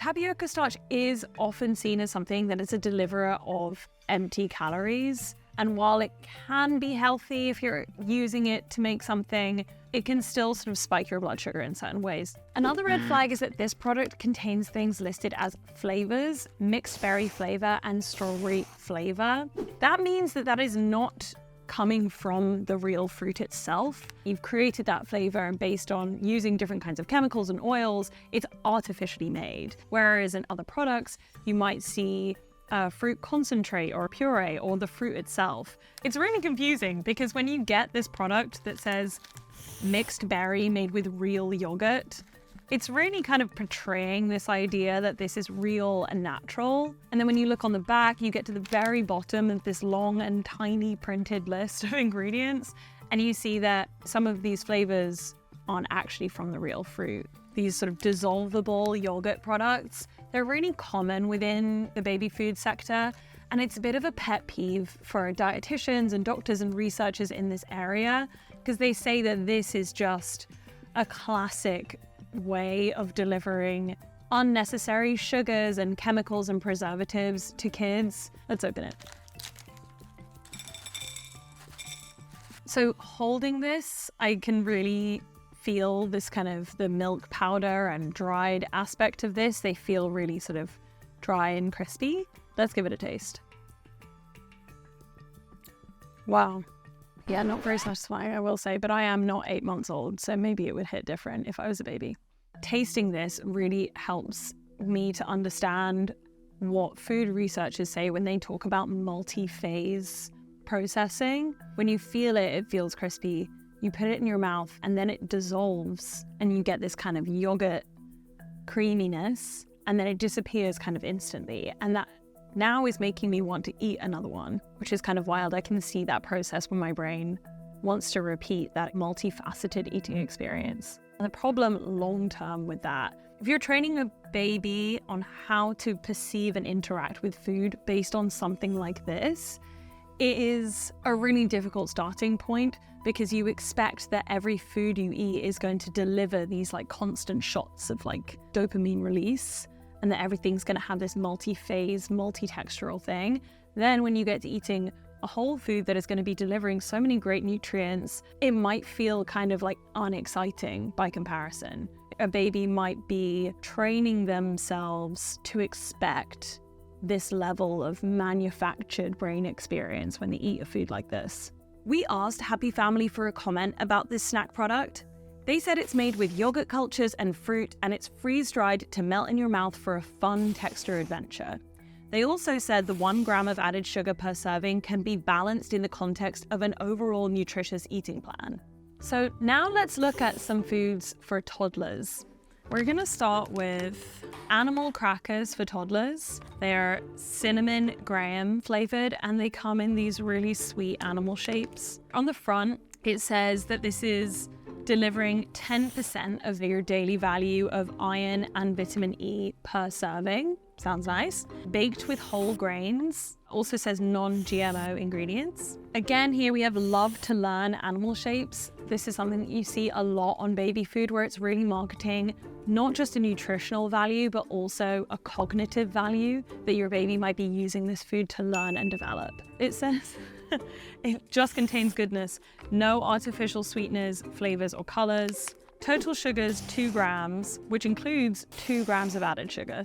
Tapioca starch is often seen as something that is a deliverer of empty calories. And while it can be healthy if you're using it to make something, it can still sort of spike your blood sugar in certain ways. Another red flag is that this product contains things listed as flavors, mixed berry flavor, and strawberry flavor. That means that that is not coming from the real fruit itself. You've created that flavor based on using different kinds of chemicals and oils. It's artificially made. Whereas in other products, you might see a fruit concentrate or a puree or the fruit itself. It's really confusing because when you get this product that says mixed berry made with real yogurt, it's really kind of portraying this idea that this is real and natural. And then when you look on the back, you get to the very bottom of this long and tiny printed list of ingredients, and you see that some of these flavors aren't actually from the real fruit. These sort of dissolvable yogurt products, they're really common within the baby food sector, and it's a bit of a pet peeve for dietitians and doctors and researchers in this area, because they say that this is just a classic way of delivering unnecessary sugars and chemicals and preservatives to kids. Let's open it. So holding this, I can really feel this kind of the milk powder and dried aspect of this. They feel really sort of dry and crispy. Let's give it a taste. Wow. Yeah, not very satisfying, I will say, but I am not 8 months old, so maybe it would hit different if I was a baby. Tasting this really helps me to understand what food researchers say when they talk about multi-phase processing. When you feel it, it feels crispy. You put it in your mouth and then it dissolves and you get this kind of yogurt creaminess, and then it disappears kind of instantly. And that now is making me want to eat another one, which is kind of wild. I can see that process when my brain wants to repeat that multifaceted eating experience. And the problem long-term with that, if you're training a baby on how to perceive and interact with food based on something like this, it is a really difficult starting point because you expect that every food you eat is going to deliver these like constant shots of like dopamine release, and that everything's going to have this multi-phase, multi-textural thing. Then when you get to eating a whole food that is going to be delivering so many great nutrients, it might feel kind of like unexciting by comparison. A baby might be training themselves to expect this level of manufactured brain experience when they eat a food like this. We asked Happy Family for a comment about this snack product. They said it's made with yogurt cultures and fruit, and it's freeze-dried to melt in your mouth for a fun texture adventure. They also said the 1 gram of added sugar per serving can be balanced in the context of an overall nutritious eating plan. So now let's look at some foods for toddlers. We're going to start with animal crackers for toddlers. They are cinnamon graham flavored, and they come in these really sweet animal shapes. On the front, it says that this is delivering 10% of your daily value of iron and vitamin E per serving. Sounds nice. Baked with whole grains. Also says non-GMO ingredients. Again, here we have love to learn animal shapes. This is something that you see a lot on baby food, where it's really marketing not just a nutritional value, but also a cognitive value that your baby might be using this food to learn and develop. It says it just contains goodness, no artificial sweeteners, flavors, or colors. Total sugars 2 grams, which includes 2 grams of added sugar.